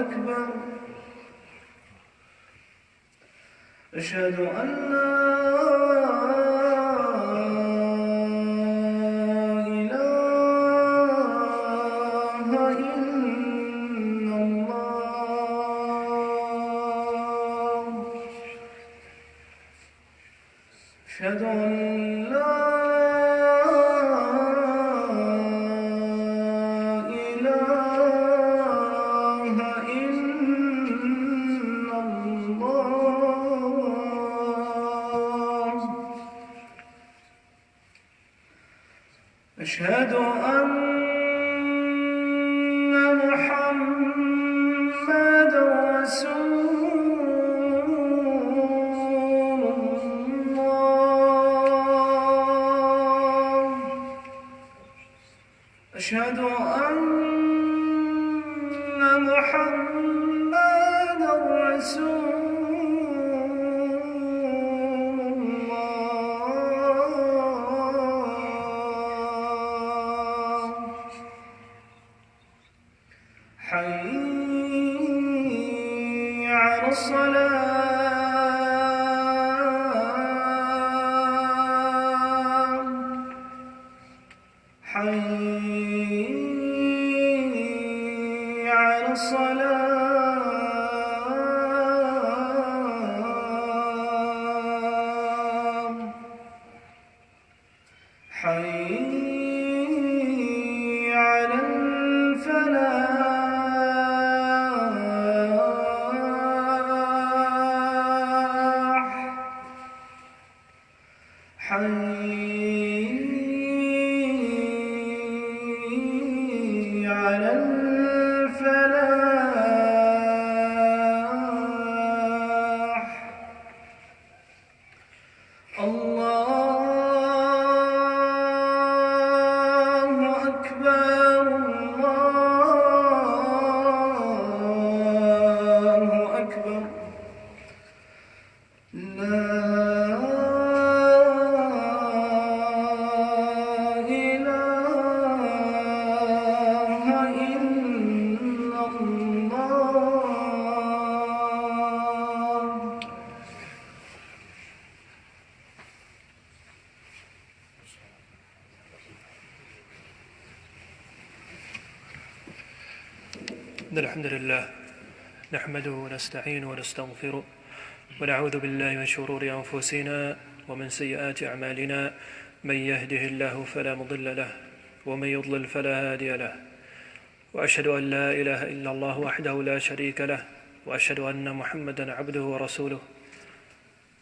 أكبر. أشهد أن لا إله إلا الله. أشهد أن لا أشهد أن محمدًا رسول الله. أشهد أن محمدًا رسول حي على الصلاة. حي على الصلاة. حي على الفلاح. حي على الفلاح. الله أكبر. الله أكبر. لا إن الحمد لله نحمده ونستعينه ونستغفره ونعوذ بالله من شرور أنفسنا ومن سيئات أعمالنا. من يهده الله فلا مضل له ومن يضلل فلا هادي له. وأشهد أن لا إله إلا الله وحده لا شريك له وأشهد أن محمدًا عبده ورسوله.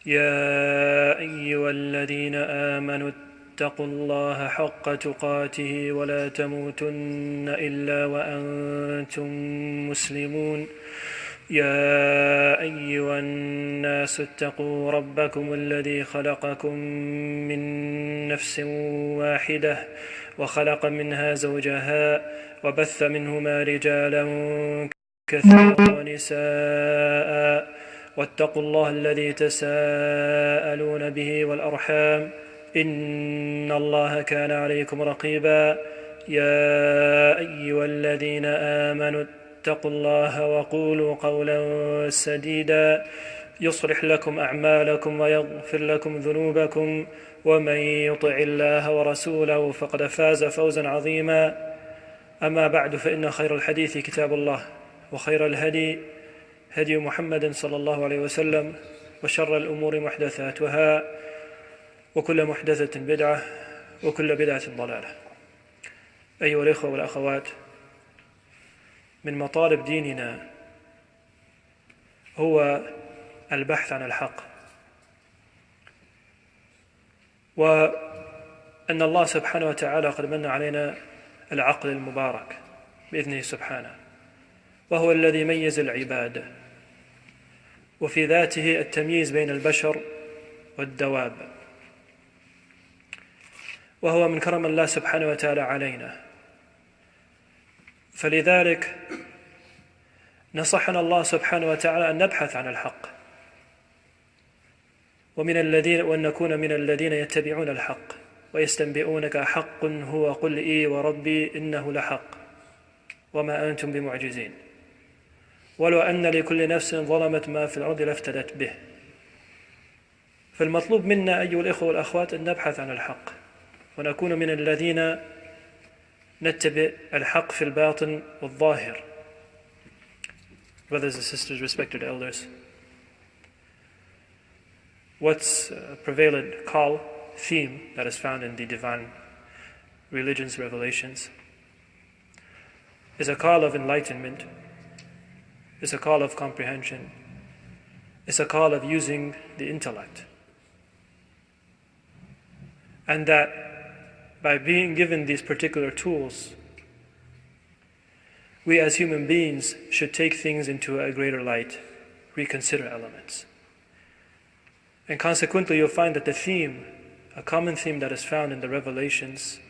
يا أيها الذين آمنوا اتقوا الله حق تقاته ولا تموتن إلا وأنتم مسلمون. يا أيها الناس اتقوا ربكم الذي خلقكم من نفس واحدة وخلق منها زوجها وبث منهما رجالا كثيرا ونساء. واتقوا الله الذي تساءلون به والأرحام إن الله كان عليكم رقيبا. يا أيها الذين آمنوا اتقوا الله وقولوا قولا سديدا يصلح لكم أعمالكم ويغفر لكم ذنوبكم ومن يطع الله ورسوله فقد فاز فوزا عظيما. أما بعد، فإن خير الحديث كتاب الله وخير الهدي هدي محمد صلى الله عليه وسلم وشر الأمور محدثاتها وكل محدثة بدعة وكل بدعة ضلالة. أيها الإخوة والأخوات، من مطالب ديننا هو البحث عن الحق، وأن الله سبحانه وتعالى قد من علينا العقل المبارك بإذنه سبحانه، وهو الذي ميز العباد، وفي ذاته التمييز بين البشر والدواب، وهو من كرم الله سبحانه وتعالى علينا. فلذلك نصحنا الله سبحانه وتعالى أن نبحث عن الحق، وأن نكون من الذين يتبعون الحق ويستنبئونك حق هو قل إي وربي إنه لحق وما أنتم بمعجزين. ولو أن لكل نفس ظلمت ما في الأرض لافتدت به. فالمطلوب منا أيها الإخوة والأخوات أن نبحث عن الحق ونكون من الذين نتبع الحق في الباطن والظاهر. Brothers and sisters, respected elders, what's a prevalent call, theme that is found in the divine religion's revelations is a call of enlightenment, is a call of comprehension, is a call of using the intellect. And that by being given these particular tools, we as human beings should take things into a greater light, reconsider elements. And consequently, you'll find that the theme, a common theme that is found in the revelations,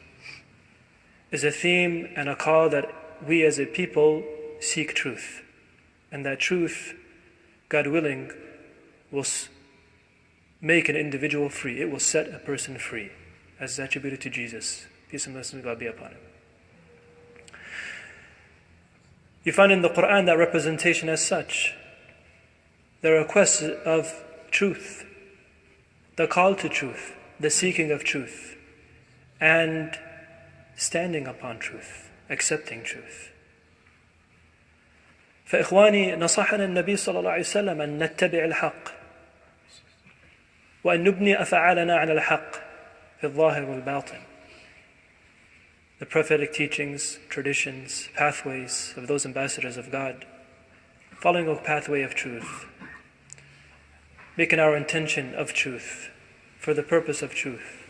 is a theme and a call that we as a people seek truth. And that truth, God willing, will make an individual free. It will set a person free, as is attributed to Jesus. Peace and blessings of God be upon him. You find in the Quran that representation as such. The request of truth, the call to truth, the seeking of truth, and standing upon truth, accepting truth. فإخواني نصحنا النبي صلى الله عليه وسلم أن نتبع الحق وأن نبني أفعالنا على الحق في الظاهر والباطن. The prophetic teachings, traditions, pathways of those ambassadors of God, following a pathway of truth, making our intention of truth for the purpose of truth,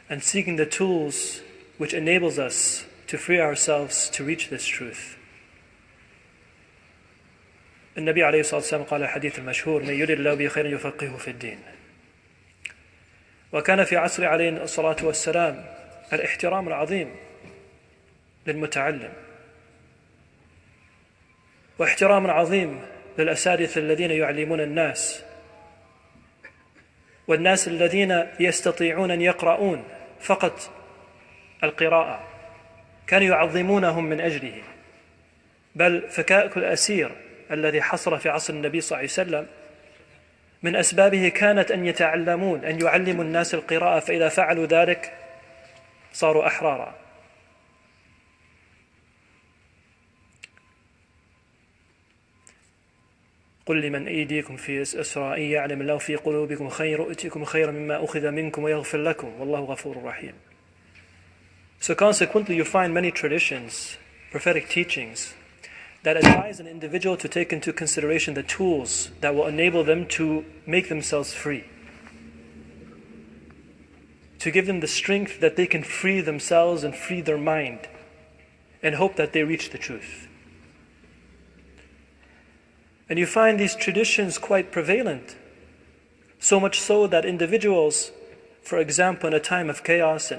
and seeking the tools which enables us to free ourselves to reach this truth. النبي عليه الصلاة والسلام قال الحديث المشهور: من يرد الله به خيرا يفقهه في الدين. وكان في عصر عليه الصلاة والسلام الاحترام العظيم للمتعلم، واحترام عظيم للأساتذة الذين يعلمون الناس، والناس الذين يستطيعون أن يقرؤون فقط القراءة كانوا يعظمونهم من أجله. بل فكاك الأسير الذي حصل في عصر النبي صلى الله عليه وسلم من أسبابه كانت أن يتعلمون، أن يعلموا الناس القراءة، فإذا فعلوا ذلك صاروا أحرارا. قل لمن أيديكم في أسرى إن يعلم الله في قلوبكم خير يؤتكم خيرا مما أخذ منكم ويغفر لكم والله غفور رحيم. So consequently you find many traditions, prophetic teachings, that advise an individual to take into consideration the tools that will enable them to make themselves free, to give them the strength that they can free themselves and free their mind and hope that they reach the truth. And you find these traditions quite prevalent, so much so that individuals, for example, in a time of chaos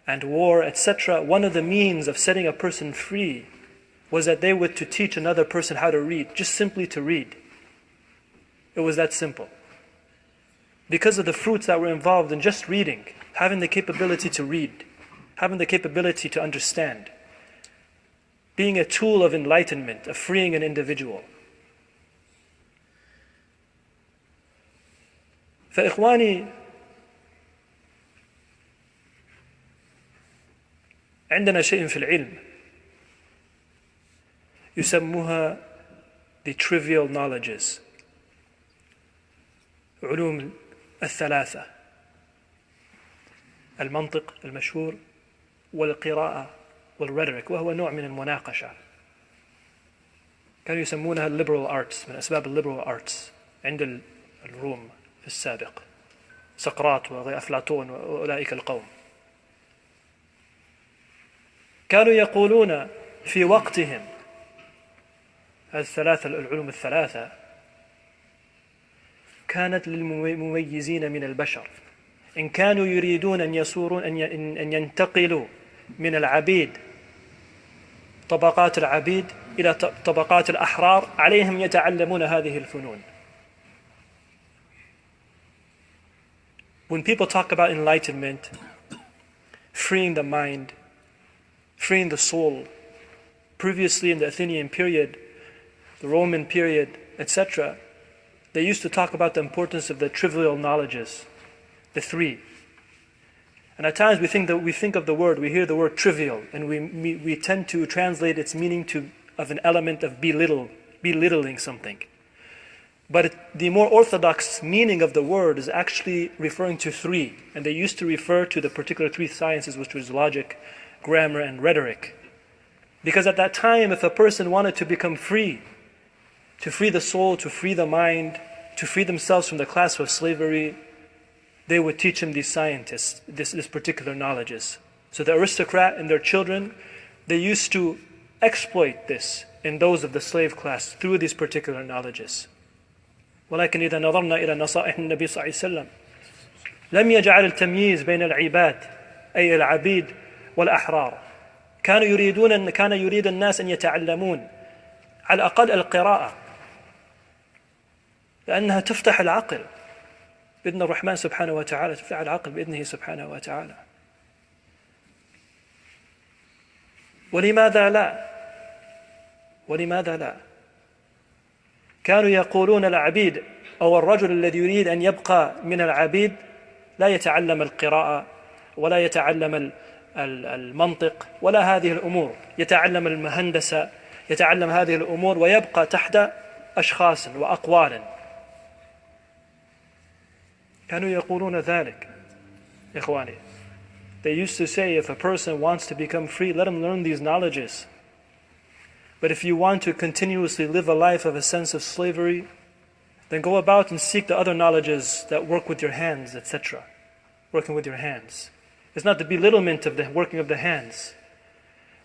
and war, etc., one of the means of setting a person free was that they were to teach another person how to read, just simply to read. It was that simple. Because of the fruits that were involved in just reading, having the capability to read, having the capability to understand, being a tool of enlightenment, of freeing an individual. فإخواني عندنا شيء في العلم يسموها the trivial knowledges، علوم الثلاثة: المنطق المشهور والقراءة والرhetoric، وهو نوع من المناقشة. كانوا يسمونها liberal arts، من أسباب liberal arts عند الروم في السابق، سقراط وأفلاطون وأولئك القوم. كانوا يقولون في وقتهم العلوم الثلاثة كانت للمميزين من البشر، إن كانوا يريدون أن يصورون أن ينتقلوا من العبيد، طبقات العبيد، إلى طبقات الأحرار، عليهم يتعلمون هذه الفنون. When people talk about enlightenment, freeing the mind, freeing the soul, previously in the Athenian period, the Roman period, etc., they used to talk about the importance of the trivial knowledges, the three. And at times we think of the word, we hear the word trivial, and we tend to translate its meaning of an element of belittling something. But the more orthodox meaning of the word is actually referring to three, and they used to refer to the particular three sciences, which was logic, grammar, and rhetoric. Because at that time, if a person wanted to become free, to free the soul, to free the mind, to free themselves from the class of slavery, they would teach him these scientists, this particular knowledges. So the aristocrat and their children, they used to exploit this in those of the slave class through these particular knowledges. ولكن إذا نظرنا إلى نصائح النبي صلى الله عليه وسلم لم يجعل التمييز بين العباد أي العبيد والأحرار. كان يريد الناس أن يتعلمون على الأقل القراءة، لأنها تفتح العقل بإذن الرحمن سبحانه وتعالى، تفتح العقل بإذنه سبحانه وتعالى. ولماذا لا؟ كانوا يقولون العبيد أو الرجل الذي يريد أن يبقى من العبيد لا يتعلم القراءة ولا يتعلم المنطق ولا هذه الأمور، يتعلم الهندسة، يتعلم هذه الأمور ويبقى تحت أشخاص وأقوال. كانوا يقولون ذلك إخواني. They used to say, if a person wants to become free, let him learn these knowledges. But if you want to continuously live a life of a sense of slavery, then go about and seek the other knowledges that work with your hands, etc. Working with your hands. It's not the belittlement of the working of the hands.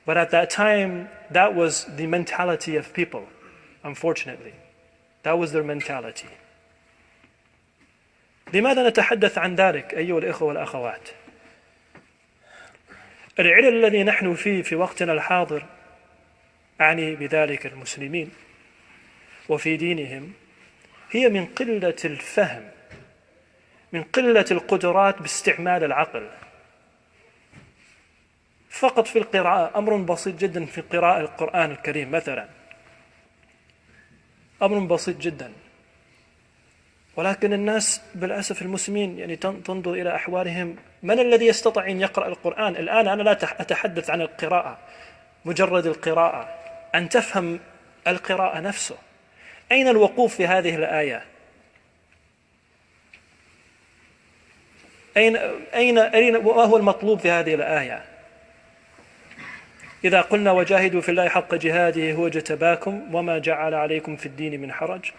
But at that time, that was the mentality of people, unfortunately. That was their mentality. لماذا نتحدث عن ذلك أيها الإخوة والأخوات؟ العلل الذي نحن فيه في وقتنا الحاضر، أعني بذلك المسلمين وفي دينهم، هي من قلة الفهم، من قلة القدرات باستعمال العقل. فقط في القراءة، أمر بسيط جدا في قراءة القرآن الكريم مثلا، أمر بسيط جدا. ولكن الناس بالأسف المسلمين يعني تنظر إلى أحوالهم، من الذي يستطيع أن يقرأ القرآن؟ الآن أنا لا أتحدث عن القراءة، مجرد القراءة، أن تفهم القراءة نفسه. أين الوقوف في هذه الآية؟ أين وهو المطلوب في هذه الآية؟ إذا قلنا وجاهدوا في الله حق جهاده هو اجتباكم وما جعل عليكم في الدين من حرج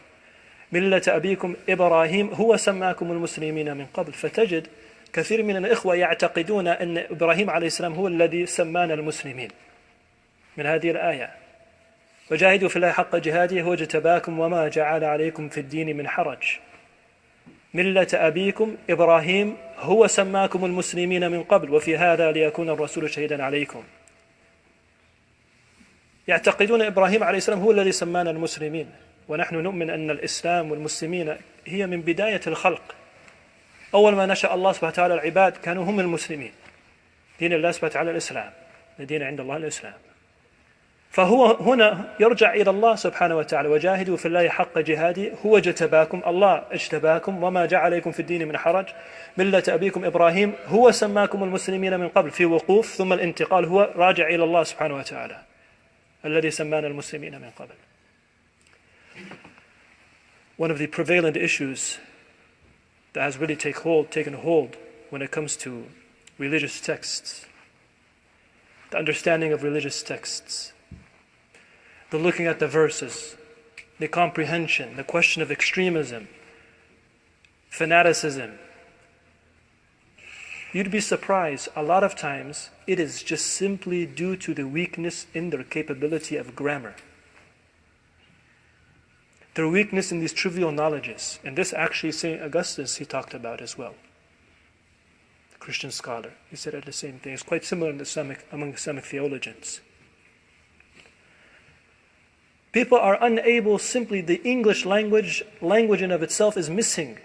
ملة أبيكم إبراهيم هو سماكم المسلمين من قبل. فتجد كثير من الإخوة يعتقدون أن إبراهيم عليه السلام هو الذي سمانا المسلمين من هذه الآية. وجاهدوا في الله حق جهاده هو اجتباكم وما جعل عليكم في الدين من حرج ملة أبيكم إبراهيم هو سماكم المسلمين من قبل وفي هذا ليكون الرسول شهيدا عليكم. يعتقدون إبراهيم عليه السلام هو الذي سمانا المسلمين، ونحن نؤمن أن الإسلام والمسلمين هي من بداية الخلق. أول ما نشأ الله سبحانه وتعالى العباد كانوا هم المسلمين. دين الله سبحانه وتعالى الإسلام، الدين عند الله الإسلام. فهو هنا يرجع إلى الله سبحانه وتعالى وجاهدوا في الله حق جهاده هو اجتباكم، الله اجتباكم وما جعل عليكم في الدين من حرج ملة أبيكم إبراهيم هو سماكم المسلمين من قبل، في وقوف ثم الانتقال هو راجع إلى الله سبحانه وتعالى الذي سمانا المسلمين من قبل. One of the prevalent issues that has really taken hold when it comes to religious texts, the understanding of religious texts, the looking at the verses, the comprehension, the question of extremism, fanaticism. You'd be surprised, a lot of times it is just simply due to the weakness in their capability of grammar. Their weakness in these trivial knowledges. And this actually St. Augustine, he talked about as well. The Christian scholar. He said the same thing. It's quite similar among Islamic theologians. People are unable, simply the English language in of itself is missing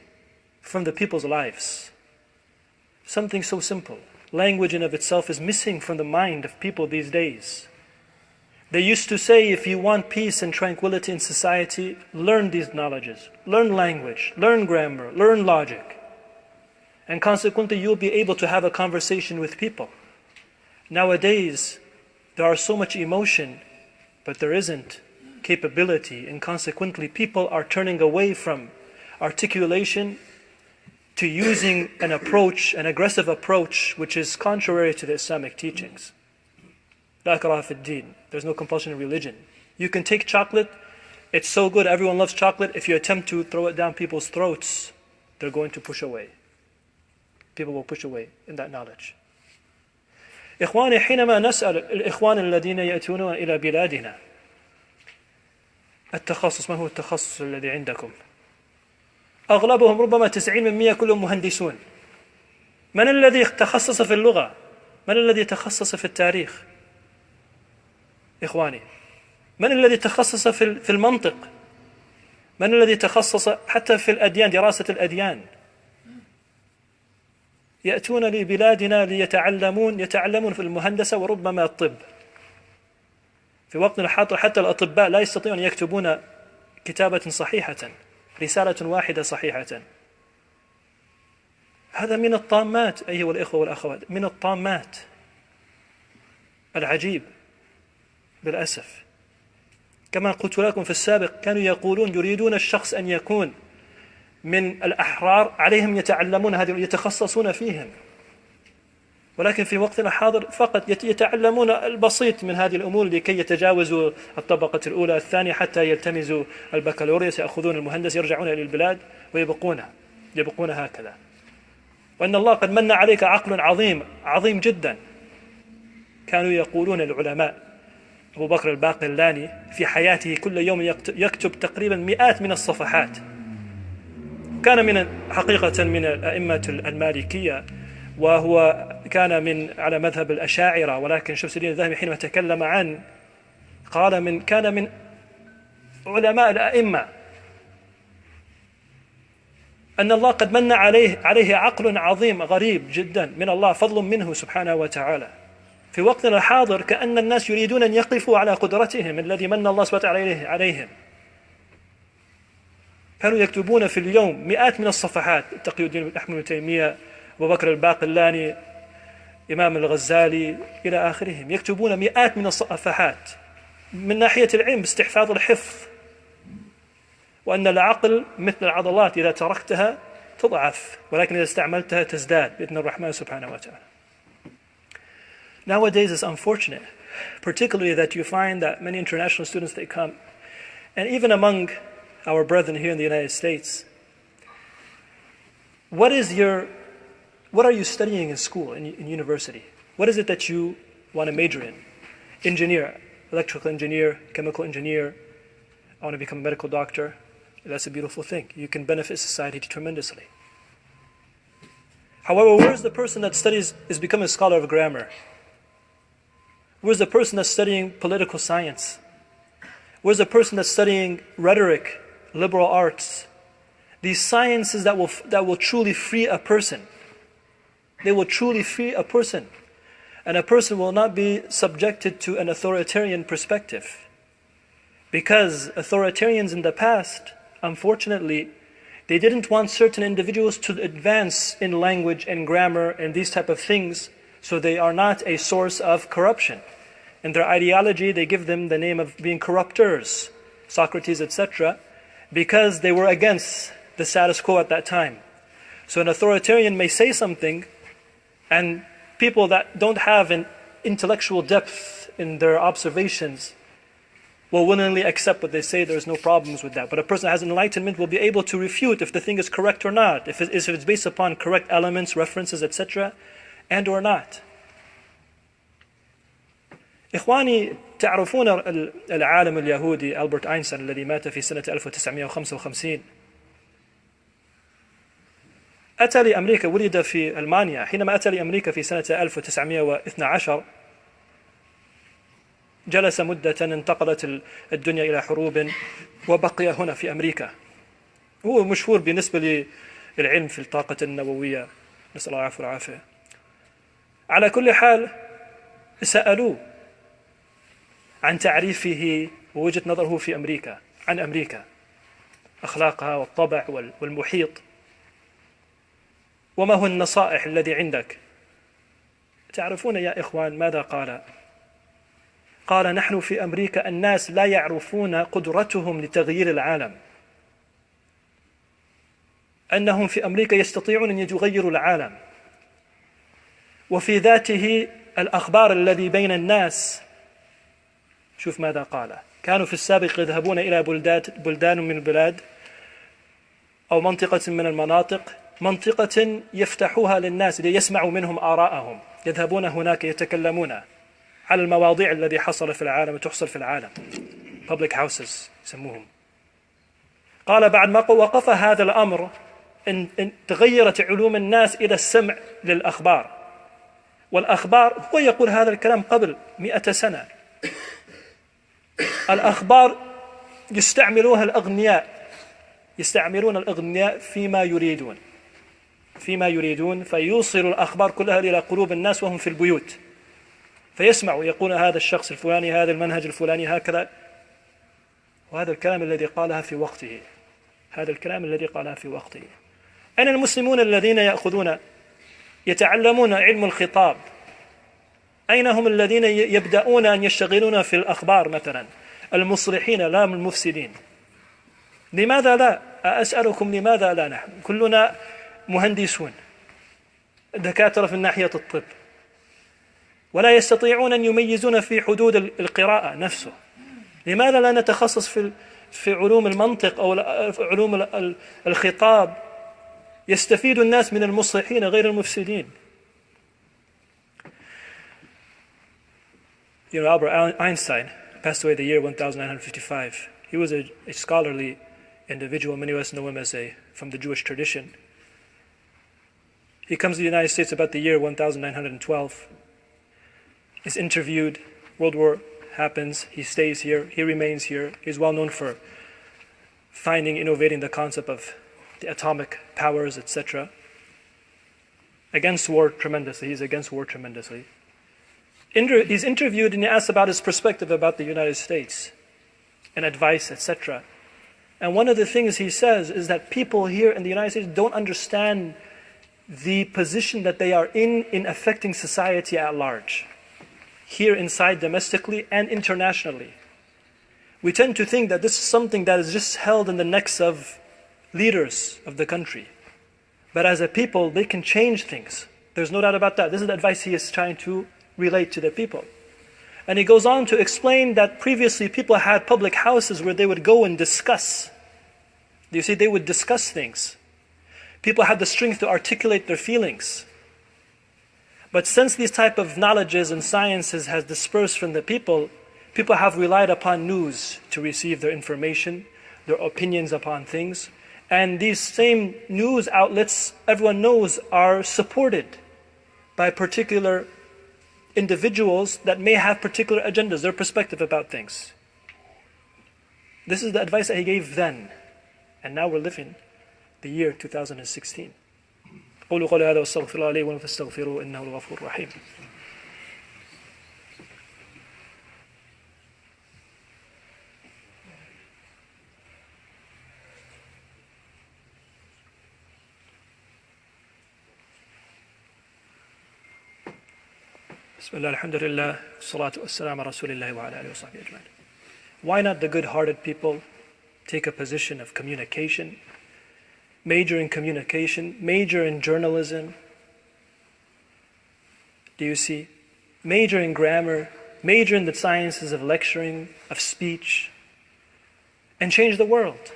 from the people's lives. Something so simple. Language in of itself is missing from the mind of people these days. They used to say, if you want peace and tranquility in society, learn these knowledges, learn language, learn grammar, learn logic. And consequently, you'll be able to have a conversation with people. Nowadays, there are so much emotion, but there isn't capability, and consequently, people are turning away from articulation to using an approach, an aggressive approach, which is contrary to the Islamic teachings. La ikraha fi d-din. There's no compulsion in religion. You can take chocolate, it's so good, everyone loves chocolate. If you attempt to throw it down people's throats, they're going to push away. People will push away in that knowledge. إخواني حينما نسأل الإخوان الذين يأتون إلى بلادنا التخصص، ما هو التخصص الذي عندكم؟ أغلبهم ربما 90% كلهم مهندسون. من الذي تخصص في اللغة؟ من الذي تخصص في التاريخ؟ إخواني، من الذي تخصص في المنطق؟ من الذي تخصص حتى في الأديان، دراسة الأديان؟ يأتون لبلادنا يتعلمون في المهندسة وربما الطب. في وقتنا الحاضر حتى الأطباء لا يستطيعون أن يكتبون كتابة صحيحة، رسالة واحدة صحيحة. هذا من الطامات أيها الإخوة والأخوات، من الطامات العجيب بالأسف. كما قلت لكم في السابق، كانوا يقولون يريدون الشخص أن يكون من الأحرار، عليهم يتعلمون هذه يتخصصون فيهم، ولكن في وقتنا الحاضر فقط يتعلمون البسيط من هذه الأمور لكي يتجاوزوا الطبقة الأولى الثانية حتى يلتمسوا البكالوريوس، يأخذون المهندس، يرجعون إلى البلاد ويبقون هكذا. وأن الله قد من عليك عقل عظيم جدا. كانوا يقولون العلماء، أبو بكر الباقلاني في حياته كل يوم يكتب تقريبا مئات من الصفحات. كان حقيقة من الأئمة المالكية، وهو كان على مذهب الأشاعرة، ولكن شمس الدين الذهبي حينما تكلم عنه قال كان من علماء الأئمة، أن الله قد من عليه عقل عظيم غريب جدا من الله، فضل منه سبحانه وتعالى. في وقتنا الحاضر كأن الناس يريدون أن يقفوا على قدرتهم الذي من الله سبحانه وتعالى عليهم. كانوا يكتبون في اليوم مئات من الصفحات، تقي الدين أحمد بن تيمية، أبو بكر الباقلاني، إمام الغزالي إلى آخرهم، يكتبون مئات من الصفحات من ناحية العلم باستحفاظ الحفظ، وأن العقل مثل العضلات إذا تركتها تضعف، ولكن إذا استعملتها تزداد بإذن الرحمن سبحانه وتعالى. Nowadays it's unfortunate, particularly that you find that many international students, they come, and even among our brethren here in the United States, what are you studying in school, in university? What is it that you want to major in? Engineer, electrical engineer, chemical engineer, I want to become a medical doctor. That's a beautiful thing. You can benefit society tremendously. However, where's the person that is becoming a scholar of grammar? Where's the person that's studying political science? Where's the person that's studying rhetoric, liberal arts? These sciences that will truly free a person. They will truly free a person. And a person will not be subjected to an authoritarian perspective. Because authoritarians in the past, unfortunately, they didn't want certain individuals to advance in language and grammar and these type of things, so they are not a source of corruption. In their ideology, they give them the name of being corruptors, Socrates, etc., because they were against the status quo at that time. So an authoritarian may say something, and people that don't have an intellectual depth in their observations will willingly accept what they say. There's no problems with that. But a person that has enlightenment will be able to refute if the thing is correct or not, if it's based upon correct elements, references, etc., and or not. إخواني، تعرفون العالم اليهودي ألبرت أينشتاين الذي مات في سنة 1955؟ أتى لأمريكا، ولد في ألمانيا. حينما أتى لأمريكا في سنة 1912 جلس مدة، انتقلت الدنيا إلى حروب، وبقي هنا في أمريكا. هو مشهور بالنسبة للعلم في الطاقة النووية، نسأل الله العفو والعافية. على كل حال، سألوه عن تعريفه ووجهة نظره في أمريكا، عن أمريكا، أخلاقها والطبع والمحيط. وما هو النصائح الذي عندك؟ تعرفون يا إخوان ماذا قال؟ قال: نحن في أمريكا الناس لا يعرفون قدرتهم لتغيير العالم، أنهم في أمريكا يستطيعون أن يغيروا العالم، وفي ذاته الأخبار الذي بين الناس. شوف ماذا قال: كانوا في السابق يذهبون إلى بلدان من البلاد أو منطقة من المناطق، منطقة يفتحوها للناس ليسمعوا منهم آراءهم، يذهبون هناك يتكلمون على المواضيع التي حصل في العالم وتحصل في العالم، public houses يسموهم. قال: بعد ما وقف هذا الأمر إن تغيرت علوم الناس إلى السمع للأخبار، والأخبار، هو يقول هذا الكلام قبل 100 سنة، الأخبار يستعملون الأغنياء فيما يريدون فيوصلوا الأخبار كلها إلى قلوب الناس وهم في البيوت، فيسمعوا يقول هذا الشخص الفلاني، هذا المنهج الفلاني، هكذا. وهذا الكلام الذي قالها في وقته، أين المسلمون الذين يتعلمون علم الخطاب؟ أين هم الذين يبدأون أن يشتغلون في الأخبار مثلا؟ المصلحين لا المفسدين. لماذا لا؟ أسألكم لماذا لا؟ نحن كلنا مهندسون، دكاترة في ناحية الطب، ولا يستطيعون أن يميزون في حدود القراءة نفسه. لماذا لا نتخصص في علوم المنطق أو علوم الخطاب؟ يستفيد الناس من المصلحين غير المفسدين. Albert Einstein passed away the year 1955. He was a scholarly individual. Many of us know him from the Jewish tradition. He comes to the United States about the year 1912. He's interviewed. World War happens. He stays here. He remains here. He's well known for innovating the concept of the atomic powers, etc. Against war tremendously. He's against war tremendously. He's interviewed and he asks about his perspective about the United States and advice, etc. And one of the things he says is that people here in the United States don't understand the position that they are in affecting society at large, here inside domestically and internationally. We tend to think that this is something that is just held in the necks of leaders of the country. But as a people, they can change things. There's no doubt about that. This is the advice he is trying to relate to the people. And he goes on to explain that previously people had public houses where they would go and discuss. You see, they would discuss things. People had the strength to articulate their feelings. But since these type of knowledges and sciences has dispersed from the people, people have relied upon news to receive their information, their opinions upon things. And these same news outlets, everyone knows, are supported by particular individuals that may have particular agendas, their perspective about things. This is the advice that he gave then. And now we're living the year 2016. قولوا قولي هذا واستغفر الله لي ولكم فاستغفروه إنه الغفور الرحيم. بسم الله الحمد لله والصلاة والسلام على رسول الله وعلى آله وصحبه أجمعين. Why not the good-hearted people take a position of communication, major in communication, major in journalism? Do you see? Major in grammar, major in the sciences of lecturing, of speech, and change the world.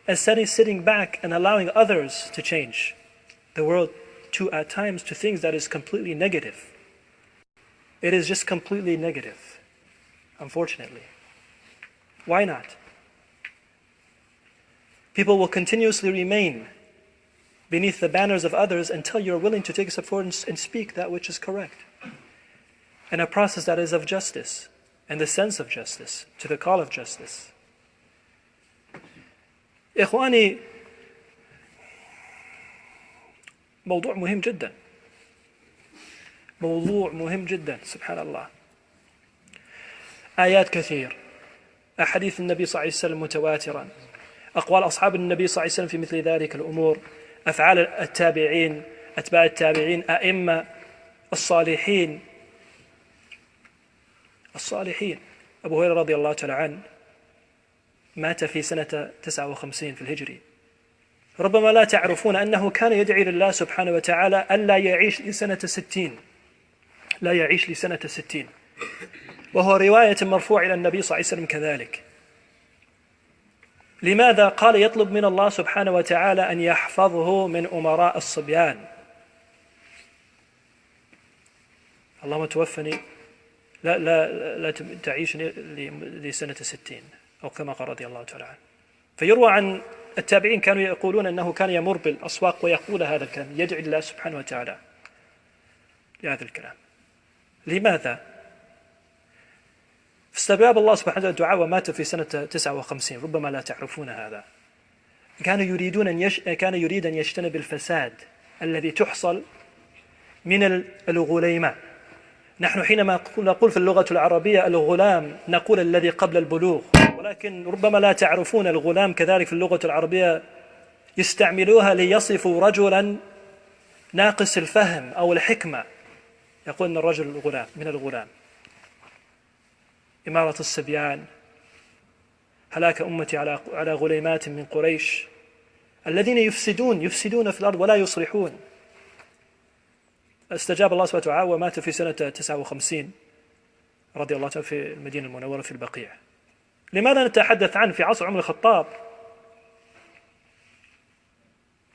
Instead of sitting back and allowing others to change the world at times to things that is completely negative. It is just completely negative, unfortunately. Why not? People will continuously remain beneath the banners of others until you're willing to take a step forward and speak that which is correct. And a process that is of justice, and the sense of justice, to the call of justice. إخواني، موضوع مهم جدا. موضوع مهم جدا، سبحان الله. آيات كثير، أحاديث النبي صلى الله عليه وسلم متواترة، أقوال أصحاب النبي صلى الله عليه وسلم في مثل ذلك الأمور، أفعال التابعين، أتباع التابعين، أئمة الصالحين. أبو هريرة رضي الله تعالى عنه مات في سنة 59 في الهجري. ربما لا تعرفون أنه كان يدعي لله سبحانه وتعالى ألا يعيش لسنة 60، لا يعيش لسنة 60، وهو رواية مرفوع إلى النبي صلى الله عليه وسلم كذلك. لماذا؟ قال يطلب من الله سبحانه وتعالى أن يحفظه من أمراء الصبيان. اللهم توفني لا تعيش لسنة 60، أو كما قال رضي الله تعالى عنه. فيروى عن التابعين كانوا يقولون أنه كان يمر بالأسواق ويقول هذا الكلام، يدعي الله سبحانه وتعالى لهذا الكلام. لماذا؟ فاستجاب الله سبحانه وتعالى الدعاء ومات في سنة 59. ربما لا تعرفون هذا. كان يريد أن يجتنب الفساد الذي تحصل من الغليمة. نحن حينما نقول في اللغة العربية الغلام نقول الذي قبل البلوغ، ولكن ربما لا تعرفون الغلام كذلك في اللغة العربية يستعملوها ليصفوا رجلا ناقص الفهم أو الحكمة. يقول أن الرجل غلام من الغلام. إمارة الصبيان، هلاك أمتي على غليمات من قريش الذين يفسدون في الأرض ولا يصلحون. استجاب الله سبحانه وتعالى ومات في سنة 59 رضي الله عنه في المدينة المنورة في البقيع. لماذا نتحدث عنه؟ في عصر عمر الخطاب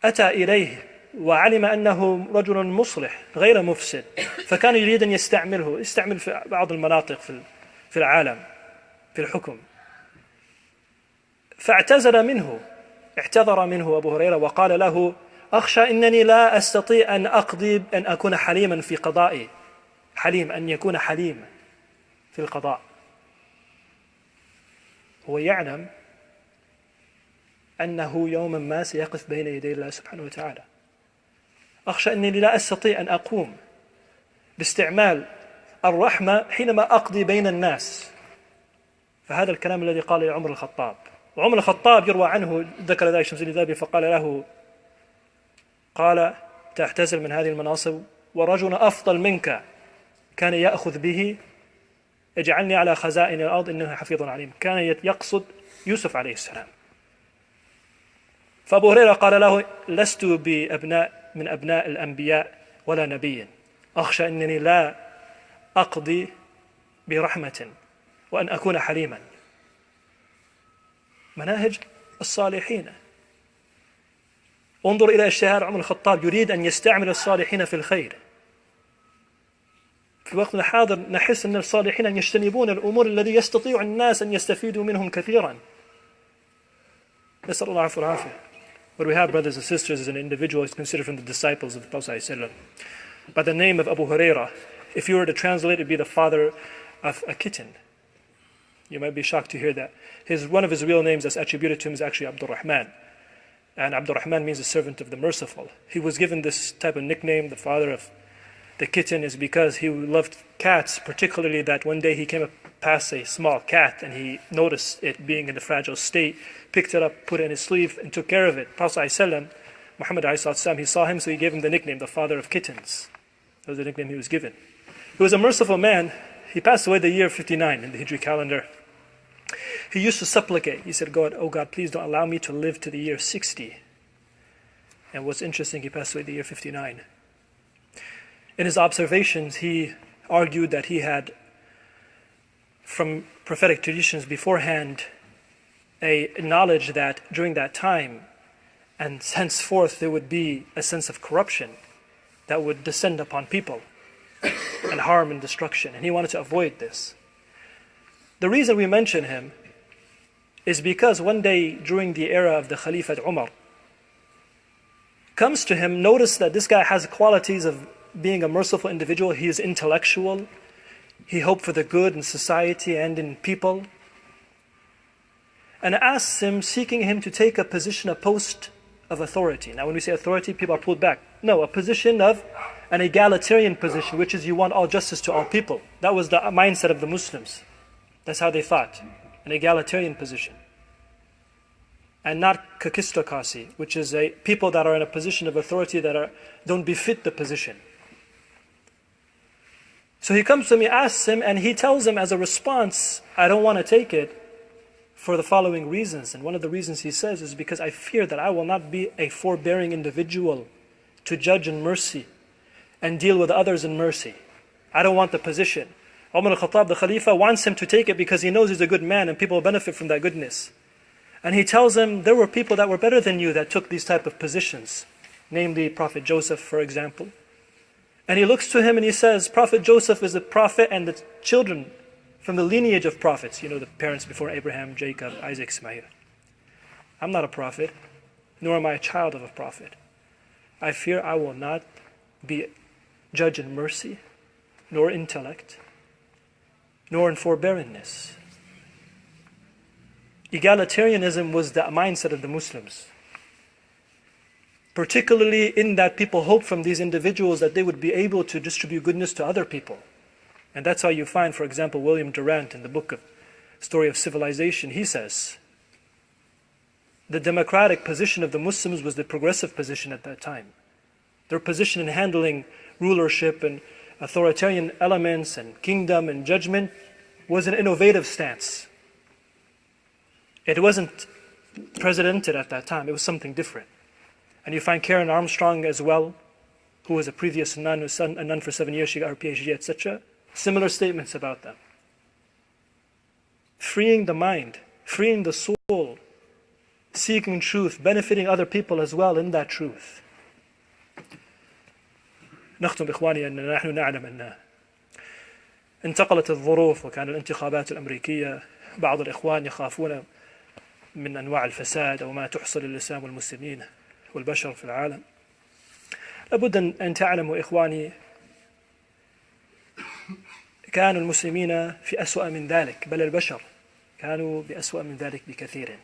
أتى إليه وعلم أنه رجل مصلح غير مفسد، فكان يريد أن يستعمل في بعض المناطق في العالم في الحكم، فاعتذر منه أبو هريرة وقال له: أخشى أنني لا أستطيع أن أكون حليما في قضائي، أن يكون حليم في القضاء. هو يعلم أنه يوما ما سيقف بين يدي الله سبحانه وتعالى. أخشى أنني لا أستطيع أن أقوم باستعمال الرحمة حينما أقضي بين الناس. فهذا الكلام الذي قال لعمر الخطاب، وعمر الخطاب يروى عنه ذكر ذلك شمس الذهبي فقال له: تعتزل من هذه المناصب ورجل أفضل منك كان يأخذ به، اجعلني على خزائن الأرض إنه حفيظ عليم. كان يقصد يوسف عليه السلام. فأبو هريرة قال له: لست من أبناء الأنبياء ولا نبي، أخشى أنني لا أقضي برحمة وأن أكون حليما. مناهج الصالحين. انظر إلى اشتهار عمر الخطاب، يريد أن يستعمل الصالحين في الخير. في وقتنا الحاضر نحس أن الصالحين أن يجتنبون الأمور الذي يستطيع الناس أن يستفيدوا منهم كثيرا. نسأل الله العفو والعافية. What we have, brothers and sisters, is an individual who is considered from the disciples of the Prophet ﷺ. By the name of Abu Hurairah, if you were to translate, it would be the father of a kitten. You might be shocked to hear that. One of his real names that's attributed to him is actually Abdul Rahman. And Abdul Rahman means the servant of the merciful. He was given this type of nickname, the father of the kitten, is because he loved cats, particularly that one day he came past a small cat and he noticed it being in a fragile state, picked it up, put it in his sleeve, and took care of it. Prophet ﷺ, Muhammad ﷺ, he saw him, so he gave him the nickname, the father of kittens. That was the nickname he was given. He was a merciful man. He passed away the year 59 in the Hijri calendar. He used to supplicate. He said, "Oh God, please don't allow me to live to the year 60. And what's interesting, he passed away the year 59. In his observations, he argued that he had, from prophetic traditions beforehand, a knowledge that during that time and henceforth there would be a sense of corruption that would descend upon people and harm and destruction. And he wanted to avoid this. The reason we mention him is because one day during the era of the Khalifat Umar, comes to him, notice that this guy has qualities of being a merciful individual. He is intellectual. He hoped for the good in society and in people. And asks him, seeking him to take a position, a post of authority. Now when we say authority, people are pulled back. No, a position of an egalitarian position, which is you want all justice to all people. That was the mindset of the Muslims. That's how they thought, an egalitarian position. And not kakistocracy, which is people that are in a position of authority that don't befit the position. So he comes to me, asks him, and he tells him as a response, I don't want to take it for the following reasons. And one of the reasons he says is because I fear that I will not be a forbearing individual to judge in mercy and deal with others in mercy. I don't want the position. Umar al-Khattab, the Khalifa, wants him to take it because he knows he's a good man and people will benefit from that goodness. And he tells him, there were people that were better than you that took these type of positions, namely Prophet Joseph, for example. And he looks to him and he says, Prophet Joseph is a prophet and the children from the lineage of prophets, the parents before Abraham, Jacob, Isaac, Ismail. I'm not a prophet, nor am I a child of a prophet. I fear I will not be judge in mercy, nor intellect, nor in forbearance. Egalitarianism was the mindset of the Muslims. Particularly in that people hope from these individuals that they would be able to distribute goodness to other people. And that's how you find, for example, William Durant in the book of Story of Civilization. He says, the democratic position of the Muslims was the progressive position at that time. Their position in handling rulership and authoritarian elements and kingdom and judgment was an innovative stance. It wasn't precedented at that time. It was something different. And you find Karen Armstrong as well, who was a previous nun, a nun for 7 years, she got her PhD, etc. Similar statements about them. Freeing the mind, freeing the soul, seeking truth, benefiting other people as well in that truth. نختم إخواني أننا نحن نعلم أن انتقلت الظروف وكان الانتخابات الأمريكية بعض الإخوان يخافون من أنواع الفساد أو ما تحصل للإسلام والمسلمين والبشر في العالم. لابد أن تعلموا إخواني كان المسلمين في أسوأ من ذلك، بل البشر كانوا بأسوأ من ذلك بكثير.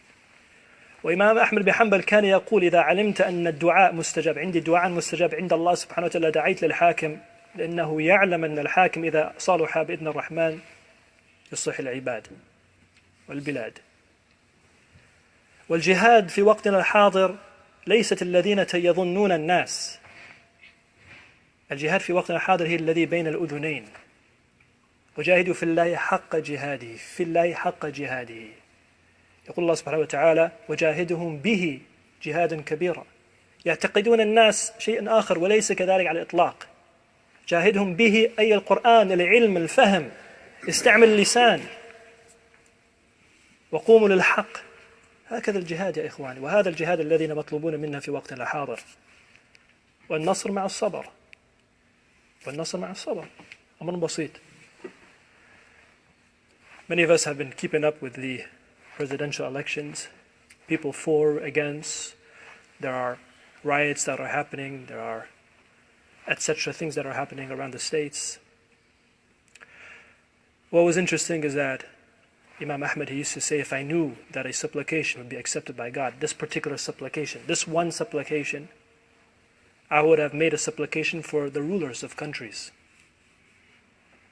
وإمام أحمد بن حنبل كان يقول إذا علمت أن الدعاء مستجاب عندي دعاء مستجاب عند الله سبحانه وتعالى دعيت للحاكم لأنه يعلم أن الحاكم إذا صالح بإذن الرحمن يصلح العباد والبلاد. والجهاد في وقتنا الحاضر ليست الذين يظنون الناس. الجهاد في وقتنا الحاضر هي الذي بين الأذنين. وجاهدوا في الله حق جهاده، في الله حق جهاده. يقول الله سبحانه وتعالى وجاهدهم به جهادا كبيرا. يعتقدون الناس شيء آخر وليس كذلك على الإطلاق. جاهدهم به أي القرآن، العلم، الفهم، استعمل اللسان وقوموا للحق. هكذا الجهاد يا إخواني، وهذا الجهاد الذين مطلوبون منا في وقتنا الحاضر. والنصر مع الصبر، والنصر مع الصبر أمر بسيط. Many of us have been keeping up with the presidential elections, people for, against. There are riots that are happening, there are etc. things that are happening around the states. What was interesting is that Imam Ahmad, he used to say, if I knew that a supplication would be accepted by God, this particular supplication, this one supplication, I would have made a supplication for the rulers of countries.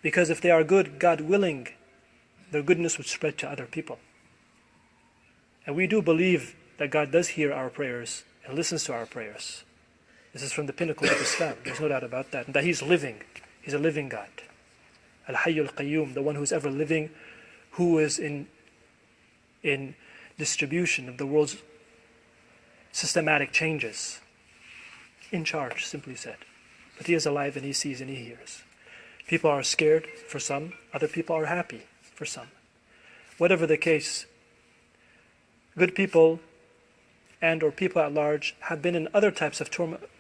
Because if they are good, God willing, their goodness would spread to other people. And we do believe that God does hear our prayers and listens to our prayers. This is from the pinnacle of Islam. There's no doubt about that. And that He's living. He's a living God. Al-Hayy al-Qayyum, the one who is ever living, who is in distribution of the world's systematic changes. In charge, simply said. But He is alive and He sees and He hears. People are scared for some, other people are happy for some. Whatever the case, good people and or people at large have been in other types of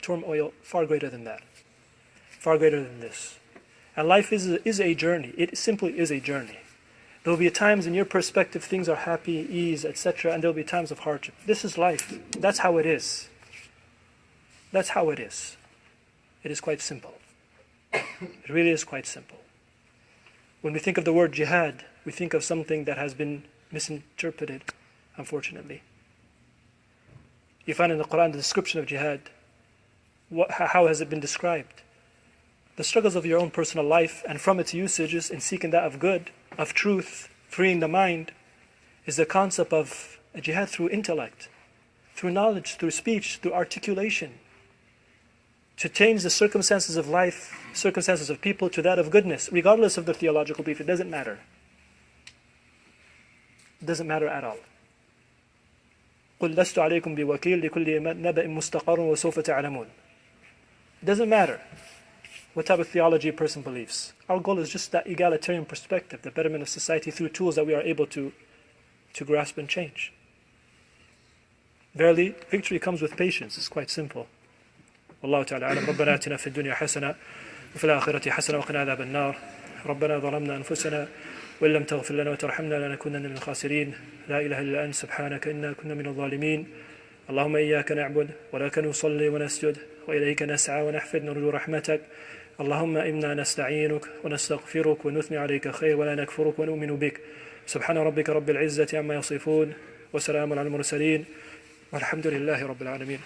turmoil far greater than that. Far greater than this. And life is a journey. It simply is a journey. There will be times in your perspective things are happy, ease, etc. And there will be times of hardship. This is life. That's how it is. That's how it is. It is quite simple. It really is quite simple. When we think of the word jihad, we think of something that has been misinterpreted, unfortunately. You find in the Quran the description of jihad. How has it been described? The struggles of your own personal life and from its usages in seeking that of good, of truth, freeing the mind, is the concept of a jihad through intellect, through knowledge, through speech, through articulation, to change the circumstances of life, circumstances of people to that of goodness, regardless of their theological belief. It doesn't matter. It doesn't matter at all. قُلْ لَسْتُ عَلَيْكُمْ بِوَكِيلٍ لِكُلِّ نَبَإٍ مُسْتَقَرٌ وَسَوْفَ تَعْلَمُونَ. It doesn't matter what type of theology a person believes. Our goal is just that egalitarian perspective, the betterment of society through tools that we are able to grasp and change. Verily, victory comes with patience. It's quite simple. والله تعالى أعلم. ربنا آتنا في الدنيا حسنة وفي الآخرة حسنة وقنا عذاب النار. ربنا ظلمنا أنفسنا وإن لم تغفر لنا وترحمنا لنكونن من الخاسرين. لا إله إلا أنت سبحانك إنا كنا من الظالمين. اللهم إياك نعبد ولك نصلي ونسجد وإليك نسعى ونحفد نرجو رحمتك. اللهم إنا نستعينك ونستغفرك ونثني عليك خير ولا نكفرك ونؤمن بك. سبحان ربك رب العزة عما يصفون وسلام على المرسلين والحمد لله رب العالمين.